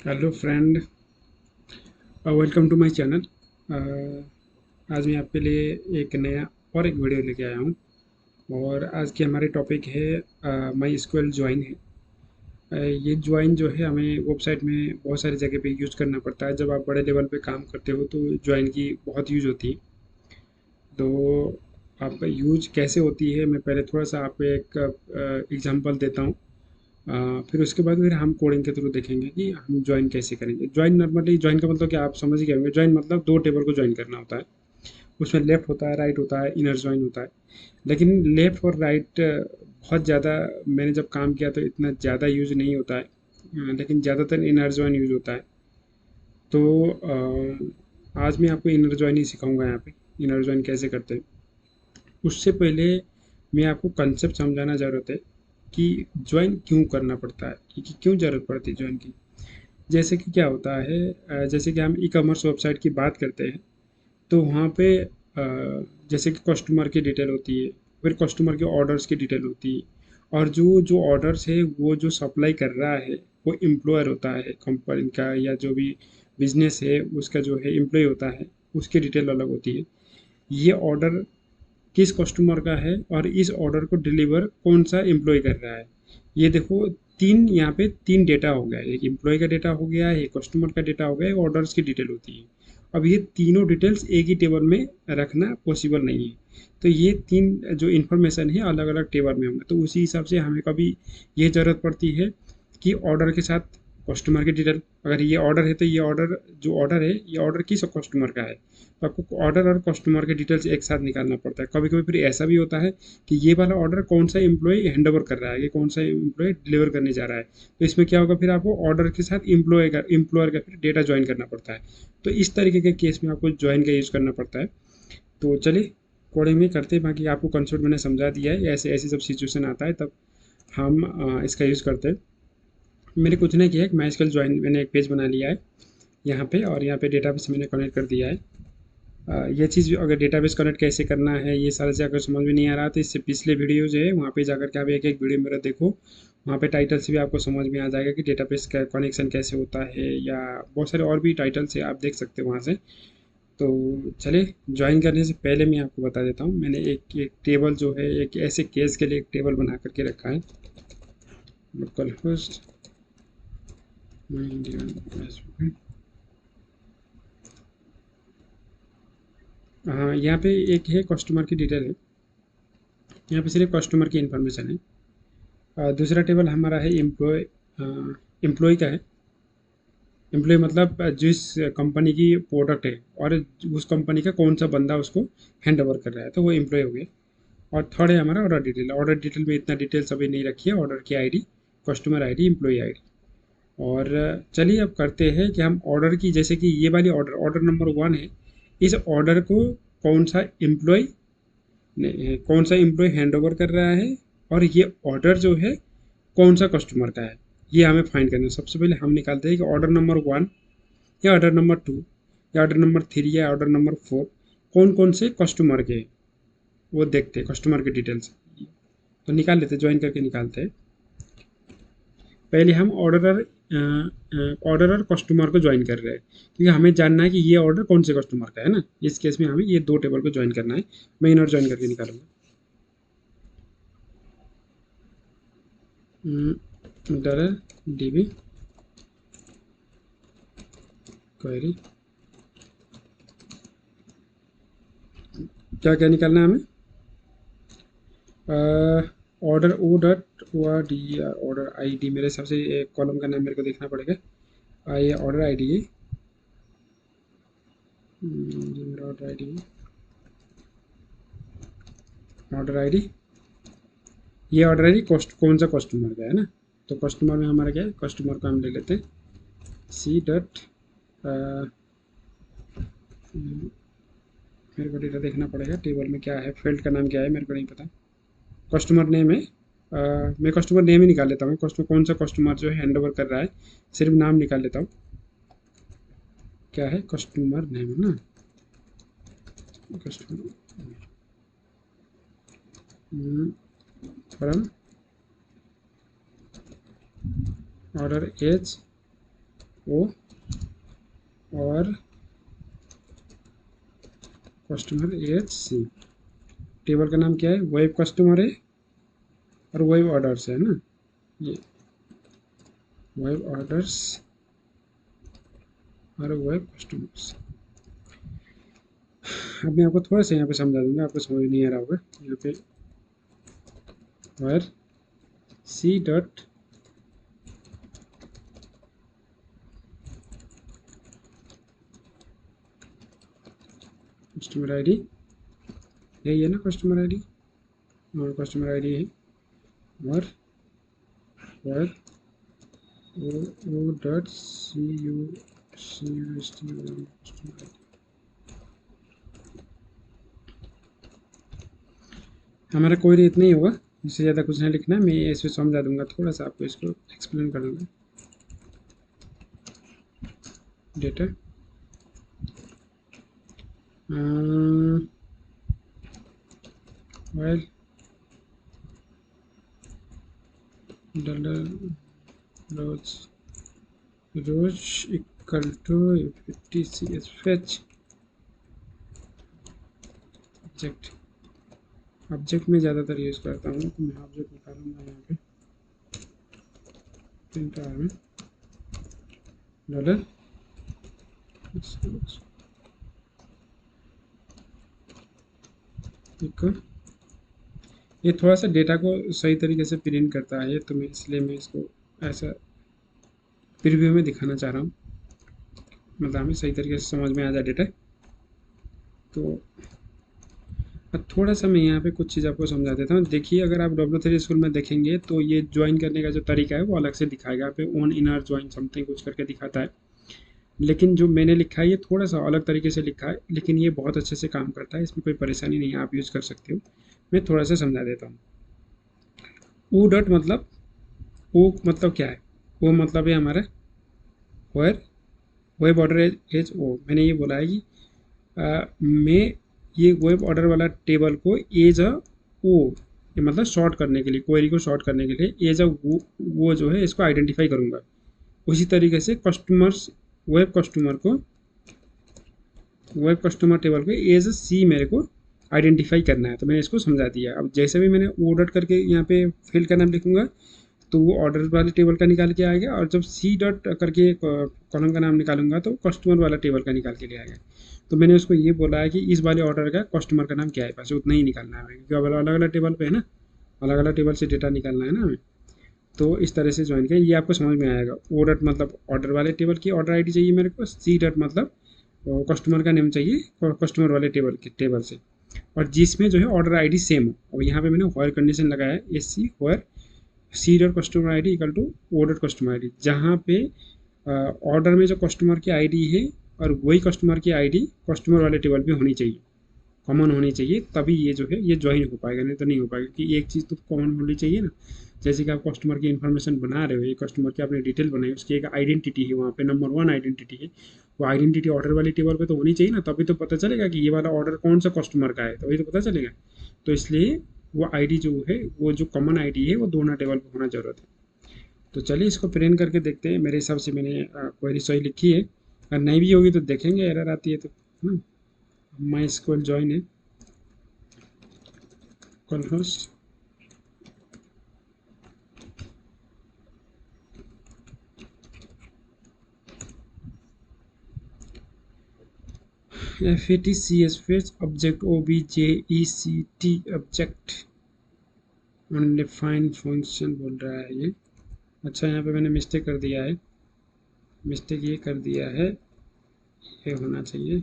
Hello friend, welcome to my channel. आज मैं आपके लिए एक नया और एक वीडियो लेके आया हूँ। और आज की हमारी टॉपिक है माई स्क्वेल ज्वाइन है। ये ज्वाइन जो है हमें वेबसाइट में बहुत सारी जगह पे यूज़ करना पड़ता है। जब आप बड़े लेवल पे काम करते हो तो ज्वाइन की बहुत यूज़ होती है। तो आपका यूज कैसे होती है, मैं पहले थोड़ा सा आपको एक एग्जांपल देता हूँ। फिर उसके बाद फिर हम कोडिंग के थ्रू देखेंगे कि हम ज्वाइन कैसे करेंगे। ज्वाइन नॉर्मली ज्वाइन का मतलब क्या आप समझ गए होंगे। ज्वाइन मतलब दो टेबल को ज्वाइन करना होता है। उसमें लेफ्ट होता है, राइट होता है, इनर ज्वाइन होता है। लेकिन लेफ्ट और राइट बहुत ज़्यादा मैंने जब काम किया तो इतना ज़्यादा यूज नहीं होता है। लेकिन ज़्यादातर इनर ज्वाइन यूज होता है। तो आज मैं आपको इनर ज्वाइन ही सिखाऊंगा यहाँ पे। इनर ज्वाइन कैसे करते हैं उससे पहले मैं आपको कंसेप्ट समझाना ज़रूरत है कि ज्वाइन क्यों करना पड़ता है, कि क्यों ज़रूरत पड़ती है ज्वाइन की। जैसे कि क्या होता है, जैसे कि हम ई कॉमर्स वेबसाइट की बात करते हैं तो वहाँ पे जैसे कि कस्टमर की डिटेल होती है, फिर कस्टमर के ऑर्डर्स की डिटेल होती है। और जो जो ऑर्डर्स है वो जो सप्लाई कर रहा है वो एम्प्लॉयर होता है कंपनी का, या जो भी बिजनेस है उसका जो है एम्प्लॉय होता है, उसकी डिटेल अलग होती है। ये ऑर्डर किस कस्टमर का है और इस ऑर्डर को डिलीवर कौन सा एम्प्लॉय कर रहा है। ये देखो, तीन यहाँ पे तीन डेटा हो गया। एक एम्प्लॉय का डेटा हो गया, एक कस्टमर का डेटा हो गया, एक ऑर्डर्स की डिटेल होती है। अब ये तीनों डिटेल्स एक ही टेबल में रखना पॉसिबल नहीं है। तो ये तीन जो इन्फॉर्मेशन है अलग अलग टेबल में होंगे, तो उसी हिसाब से हमें कभी ये ज़रूरत पड़ती है कि ऑर्डर के साथ कस्टमर की डिटेल। अगर ये ऑर्डर है तो ये ऑर्डर, जो ऑर्डर है ये ऑर्डर किस कस्टमर का है, तो आपको ऑर्डर और कस्टमर के डिटेल्स एक साथ निकालना पड़ता है। कभी कभी फिर ऐसा भी होता है कि ये वाला ऑर्डर कौन सा एम्प्लॉय हैंड ओवर कर रहा है, ये कौन सा एम्प्लॉय डिलीवर करने जा रहा है। तो इसमें क्या होगा, फिर आपको ऑर्डर के साथ एम्प्लॉयर का फिर डेटा ज्वाइन करना पड़ता है। तो इस तरीके के केस में आपको ज्वाइन का यूज़ करना पड़ता है। तो चलिए कोडिंग में करते हैं। बाकी आपको कंसेप्ट मैंने समझा दिया है। ऐसे ऐसे जब सिचुएशन आता है तब हम इसका यूज़ करते हैं। मैंने कुछ नहीं किया है, माइस्क्ल ज्वाइन मैंने एक पेज बना लिया है यहाँ पे, और यहाँ पे डेटाबेस मैंने कनेक्ट कर दिया है। ये चीज़ अगर डेटाबेस कनेक्ट कैसे करना है ये सारा चीज़ अगर समझ में नहीं आ रहा तो इससे पिछले वीडियो जो है वहाँ पे जाकर के आप एक एक वीडियो मेरा देखो। वहाँ पे टाइटल से भी आपको समझ में आ जाएगा कि डेटाबेस का कनेक्शन कैसे होता है, या बहुत सारे और भी टाइटल से आप देख सकते हो वहाँ से। तो चलिए, ज्वाइन करने से पहले मैं आपको बता देता हूँ। मैंने एक एक टेबल जो है, एक ऐसे केस के लिए एक टेबल बना करके रखा है। Local host Indian. हाँ, यहाँ पे एक है कस्टमर की डिटेल है। यहाँ पे सिर्फ कस्टमर की इन्फॉर्मेशन है। दूसरा टेबल हमारा है एम्प्लॉय का है। एम्प्लॉय मतलब जिस कंपनी की प्रोडक्ट है और उस कंपनी का कौन सा बंदा उसको हैंड ओवर कर रहा है, तो वो एम्प्लॉय हो गया। और थर्ड है हमारा ऑर्डर डिटेल। ऑर्डर डिटेल में इतना डिटेल्स अभी नहीं रखी है। ऑर्डर की ID, customer ID, employ ID. और चलिए अब करते हैं कि हम ऑर्डर की, जैसे कि ये वाली ऑर्डर ऑर्डर नंबर 1 है। इस ऑर्डर को कौन सा एम्प्लॉय कौन सा एम्प्लॉय हैंड ओवर कर रहा है, और ये ऑर्डर जो है कौन सा कस्टमर का है, ये हमें फाइंड करना है। सबसे पहले हम निकालते हैं कि ऑर्डर नंबर 1 या ऑर्डर नंबर 2 या ऑर्डर नंबर 3 या ऑर्डर नंबर 4 कौन कौन से कस्टमर के हैं, वो देखते हैं कस्टमर के डिटेल्स। तो निकाल लेते, ज्वाइन करके निकालते हैं। पहले हम ऑर्डर और कस्टमर को ज्वाइन कर रहे हैं, क्योंकि हमें जानना है कि ये ऑर्डर कौन से कस्टमर का है ना। इस केस में हमें ये दो टेबल को ज्वाइन करना है। मैं इनर ज्वाइन करके निकालूंगा। डर डीबी क्वेरी, क्या क्या निकालना है हमें। Order O dot O R D R, order I D. मेरे हिसाब से एक कॉलम का नाम मेरे को देखना पड़ेगा। ये ऑर्डर आई डी है। ये मेरा ऑर्डर आई डी है। ऑर्डर आई डी, ये ऑर्डर आई डी कौन सा कस्टमर का है ना। तो कस्टमर में हमारा क्या है, कस्टमर का हम ले लेते हैं सी डॉट। मेरे को डेटा देखना पड़ेगा टेबल में क्या है, फील्ड का नाम क्या है मेरे को नहीं पता। कस्टमर नेम है। मैं कस्टमर नेम ही निकाल लेता हूँ। कस्टमर कौन सा कस्टमर जो है हैंड ओवर कर रहा है, सिर्फ नाम निकाल लेता हूँ। क्या है, कस्टमर नेम है ना। कस्टमर फ्रॉम ऑर्डर एज ओ और कस्टमर एच सी। टेबल का नाम क्या है, वेब कस्टमर है और वेब ऑर्डर्स है ना, ये वेब ऑर्डर्स और वेब कस्टमर्स। अब मैं आपको थोड़ा सा यहाँ पे समझा दूंगा, आपको समझ नहीं आ रहा होगा। यहाँ पे where C dot customer ID, यही है ना कस्टमर आईडी, और कस्टमर आईडी है और where O dot C U S T customer ID. हमारा कोई रेट नहीं होगा, इससे ज़्यादा कुछ नहीं लिखना, मैं इसमें समझा दूंगा, थोड़ा सा आपको इसको एक्सप्लेन कर दूंगा। Data while dollar rows rows equal to T C S fetch object. Object में ज़्यादातर यूज़ करता हूँ, तो मैं ऑब्जेक्ट निकालूंगा यहाँ पे प्रिंट आर में डॉलर इक्वल। ये थोड़ा सा डेटा को सही तरीके से प्रिंट करता है, तो मैं इसलिए मैं इसको ऐसा प्रीव्यू में दिखाना चाह रहा हूँ, मतलब हमें सही तरीके से समझ में आ जाए डेटा। तो अब थोड़ा सा मैं यहाँ पे कुछ चीज़ आपको समझा देता हूँ। देखिए, अगर आप W3 स्कूल में देखेंगे तो ये ज्वाइन करने का जो तरीका है वो अलग से दिखाएगा, यहाँ पे ओन इनर ज्वाइन समथिंग कुछ करके दिखाता है। लेकिन जो मैंने लिखा है ये थोड़ा सा अलग तरीके से लिखा है, लेकिन ये बहुत अच्छे से काम करता है, इसमें कोई परेशानी नहीं है, आप यूज़ कर सकते हो। मैं थोड़ा सा समझा देता हूँ। ओ डॉट मतलब, ओ मतलब क्या है, ओ मतलब है हमारा वेयर वेब ऑर्डर एज ओ। मैंने ये बोला है कि मैं ये वेब ऑर्डर वाला टेबल को एज अ ओ, ये मतलब शॉर्ट करने के लिए, क्वेरी को शॉर्ट करने के लिए एज अ वो जो है इसको आइडेंटिफाई करूँगा। उसी तरीके से कस्टमर्स वेब कस्टमर टेबल को एज अ सी मेरे को आइडेंटिफाई करना है, तो मैंने इसको समझा दिया। अब जैसे भी मैंने ओ डॉट करके यहाँ पे फील्ड का नाम लिखूंगा तो वो ऑर्डर वाले टेबल का निकाल के आएगा, और जब सी डॉट करके कॉलम का नाम निकालूंगा तो कस्टमर वाला टेबल का निकाल के ले आएगा। तो मैंने उसको ये बोला है कि इस वाले ऑर्डर का कस्टमर का नाम क्या है, बस उतना ही निकालना है हमें, क्योंकि अलग अलग टेबल पे है ना, अलग अलग टेबल से डेटा निकालना है ना हमें। तो इस तरह से ज्वाइन किया, ये आपको समझ में आएगा। ओ डॉट मतलब ऑर्डर वाले टेबल की ऑर्डर आईडी चाहिए मेरे को, सी डॉट मतलब कस्टमर का नेम चाहिए कस्टमर वाले टेबल से, और जिसमें जो है ऑर्डर आईडी सेम हो। अब यहाँ पे मैंने व्हाइल कंडीशन लगाया है, S C while C dot customer ID equal to O dot customer ID, जहाँ पे ऑर्डर में जो कस्टमर की आईडी है और वही कस्टमर की आईडी कस्टमर वाले टेबल पे होनी चाहिए, कॉमन होनी चाहिए, तभी ये जो है ये ज्वाइन हो पाएगा, नहीं तो नहीं हो पाएगा। कि एक चीज़ तो कॉमन होनी चाहिए ना, जैसे कि आप कस्टमर की इन्फॉर्मेशन बना रहे हो, ये कस्टमर की आपने डिटेल बनाई, उसकी एक आइडेंटिटी है वहाँ पे, नंबर 1 आइडेंटिटी है, वो आइडेंटिटी ऑर्डर वाली टेबल पे तो होनी चाहिए ना, तभी तो पता चलेगा कि ये वाला ऑर्डर कौन सा कस्टमर का है, तभी तो पता चलेगा। तो इसलिए वो आईडी जो है, वो जो कॉमन आईडी है वो दोनों टेबल पे होना जरूरत है। तो चलिए इसको प्रिंट करके देखते हैं। मेरे हिसाब से मैंने क्वेरी सही लिखी है, अगर नहीं भी होगी तो देखेंगे, एरर आती है तो ना। माई स्क्वेल ज्वाइन है conference, F A T C S fetch object O B J E C T object undefined function बोल रहा है ये। अच्छा, यहाँ पे मैंने मिस्टेक कर दिया है, मिस्टेक ये कर दिया है, ये होना चाहिए,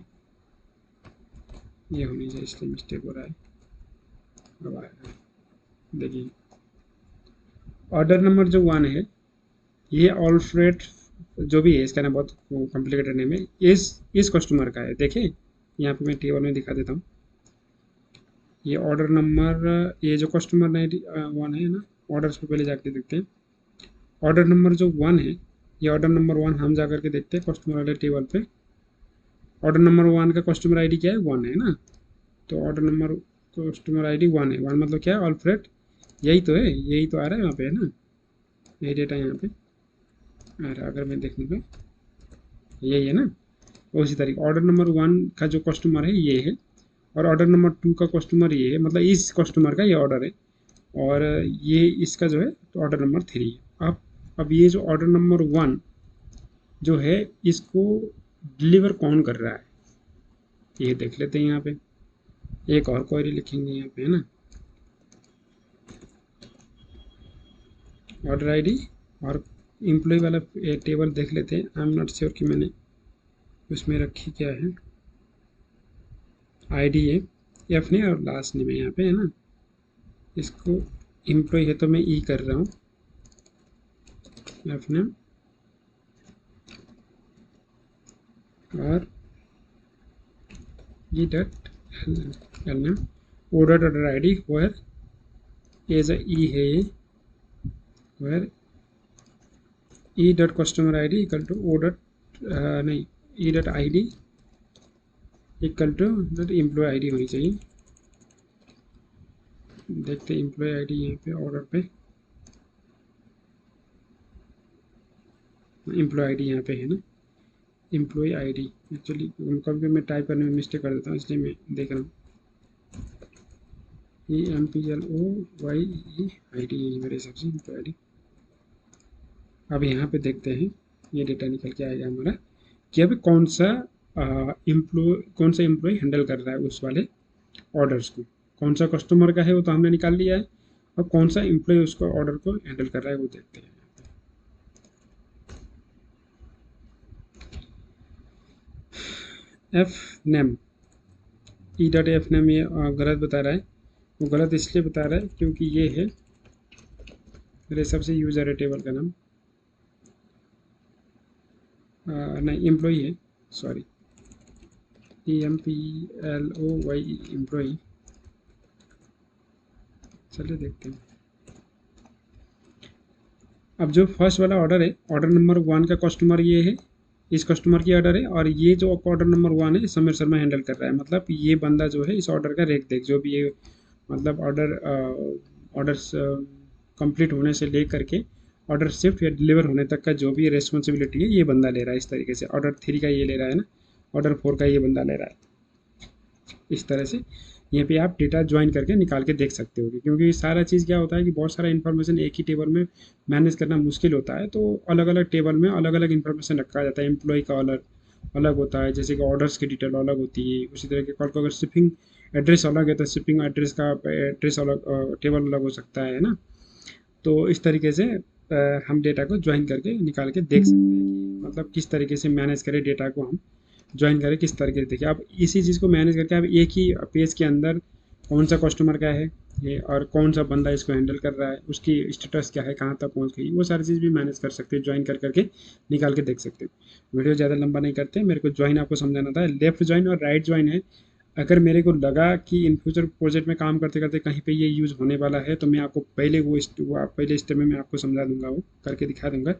ये होनी चाहिए, इसलिए मिस्टेक हो रहा है। अब आएगा, देखिए ऑर्डर नंबर जो 1 है, ये ऑल्फ्रेड जो भी है, इसका नाम बहुत कॉम्प्लिकेटेड नेम है, इस कस्टमर का है। देखिए यहाँ पे मैं टेबल में दिखा देता हूँ, ये ऑर्डर नंबर, ये जो कस्टमर 1 है ना, ऑर्डर्स पे पहले जाके देखते हैं। ऑर्डर नंबर जो 1 है, ये ऑर्डर नंबर 1 हम जा करके देखते हैं कस्टमर वाले टेबल पे। ऑर्डर नंबर 1 का कस्टमर आईडी क्या है, 1 है ना, तो ऑर्डर नंबर कस्टमर आईडी 1 है। 1 मतलब क्या है, ऑल्फ्रेड, यही तो है, यही तो आ रहा है यहाँ पे, है ना, यही डेटा यहाँ पे आ रहा है। अगर मैं देखूँगा यही है ना। उसी तरीके ऑर्डर नंबर 1 का जो कस्टमर है ये है, और ऑर्डर नंबर 2 का कस्टमर ये है, मतलब इस कस्टमर का ये ऑर्डर है, और ये इसका जो है तो ऑर्डर नंबर 3 है। अब ये जो ऑर्डर नंबर 1 जो है इसको डिलीवर कौन कर रहा है ये देख लेते हैं। यहाँ पे एक और क्वेरी लिखेंगे यहाँ पे, है ना, ऑर्डर आईडी और एम्प्लॉय वाला टेबल देख लेते हैं। आई एम नॉट श्योर कि मैंने उसमें रखी क्या है। आईडी है, एफ ने और लास्ट नेम है यहाँ पे, है ना। इसको एम्प्लॉय है तो मैं ई कर रहा हूँ, एफ नेम और E dot L name, O dot order I D where as E है ये, where E dot customer I D equal to O dot नहीं E dot I D equal to dot employ I D होनी चाहिए। देखते हैं employ I D यहाँ पे order पे, एम्प्लॉय आई डी यहाँ पे है ना, एम्प्लॉय आई डी। एक्चुअली कभी कभी मैं टाइप करने में मिस्टेक कर देता हूँ, इसलिए मैं देख रहा हूँ। EMPLOYE आई डी मेरे हिसाब से एम्प्लॉय आई डी। अब यहाँ पे देखते हैं ये डेटा निकल के आएगा हमारा कि अभी कौन सा एम्प्लॉय हैंडल कर रहा है उस वाले ऑर्डर्स को। कौन सा कस्टमर का है वो तो हमने निकाल लिया है, और कौन सा एम्प्लॉय उसको ऑर्डर को हैंडल कर रहा है वो देखते हैं। F name, E dot F name ये गलत बता रहा है। वो गलत इसलिए बता रहा है क्योंकि ये है मेरे हिसाब से यूज़र है टेबल का नाम, नहीं एम्प्लॉई है, सॉरी EMPLOYE एम्प्लॉई। चलिए देखते हैं। अब जो फर्स्ट वाला ऑर्डर है, ऑर्डर नंबर 1 का कस्टमर ये है, इस कस्टमर की ऑर्डर है, और ये जो ऑर्डर नंबर 1 है समीर शर्मा हैंडल कर रहा है। मतलब ये बंदा जो है इस ऑर्डर का रेख देख, जो भी ये मतलब ऑर्डर्स कंप्लीट होने से ले करके ऑर्डर शिफ्ट या डिलीवर होने तक का जो भी रेस्पॉन्सिबिलिटी है ये बंदा ले रहा है। इस तरीके से ऑर्डर 3 का ये ले रहा है ना, ऑर्डर 4 का ये बंदा ले रहा है। इस तरह से यहाँ पे आप डेटा ज्वाइन करके निकाल के देख सकते हो, क्योंकि सारा चीज़ क्या होता है कि बहुत सारा इन्फॉर्मेशन एक ही टेबल में मैनेज करना मुश्किल होता है, तो अलग अलग टेबल में अलग अलग इन्फॉर्मेशन रखा जाता है। एम्प्लॉय का अलग अलग होता है, जैसे कि ऑर्डर्स की डिटेल अलग होती है। उसी तरह के कॉल को अगर शिपिंग एड्रेस अलग है तो शिपिंग एड्रेस का एड्रेस अलग टेबल अलग हो सकता है ना। तो इस तरीके से हम डेटा को ज्वाइन करके निकाल के देख सकते हैं कि मतलब किस तरीके से मैनेज करें डेटा को, हम ज्वाइन करें किस तरीके से। देखिए आप इसी चीज़ को मैनेज करके आप एक ही पेज के अंदर कौन सा कस्टमर का है ये और कौन सा बंदा इसको हैंडल कर रहा है, उसकी स्टेटस क्या है, कहाँ तक पहुँच गई, वो सारी चीज़ भी मैनेज कर सकते हो, ज्वाइन कर करके निकाल के देख सकते हो। वीडियो ज़्यादा लंबा नहीं करते, मेरे को ज्वाइन आपको समझाना था। लेफ्ट ज्वाइन और राइट ज्वाइन है। अगर मेरे को लगा कि इन फ्यूचर प्रोजेक्ट में काम करते करते कहीं पे ये यूज़ होने वाला है तो मैं आपको पहले पहले स्टेप में मैं आपको समझा दूंगा, वो करके दिखा दूंगा।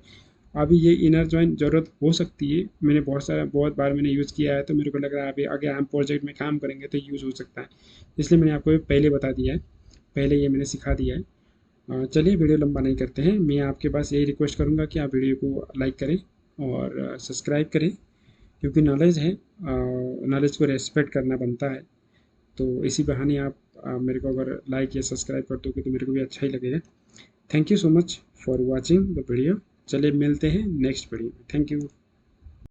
अभी ये इनर जॉइन ज़रूरत हो सकती है, मैंने बहुत बार मैंने यूज़ किया है, तो मेरे को लग रहा है अभी आगे हम प्रोजेक्ट में काम करेंगे तो यूज़ हो सकता है, इसलिए मैंने आपको पहले बता दिया है, पहले ये मैंने सिखा दिया है। चलिए वीडियो लंबा नहीं करते हैं, मैं आपके पास यही रिक्वेस्ट करूँगा कि आप वीडियो को लाइक करें और सब्सक्राइब करें, क्योंकि नॉलेज है, नॉलेज को रेस्पेक्ट करना बनता है। तो इसी बहाने आप मेरे को अगर लाइक या सब्सक्राइब कर दोगे तो मेरे को भी अच्छा ही लगेगा। Thank you so much for watching the video. चलिए मिलते हैं नेक्स्ट वीडियो में। Thank you.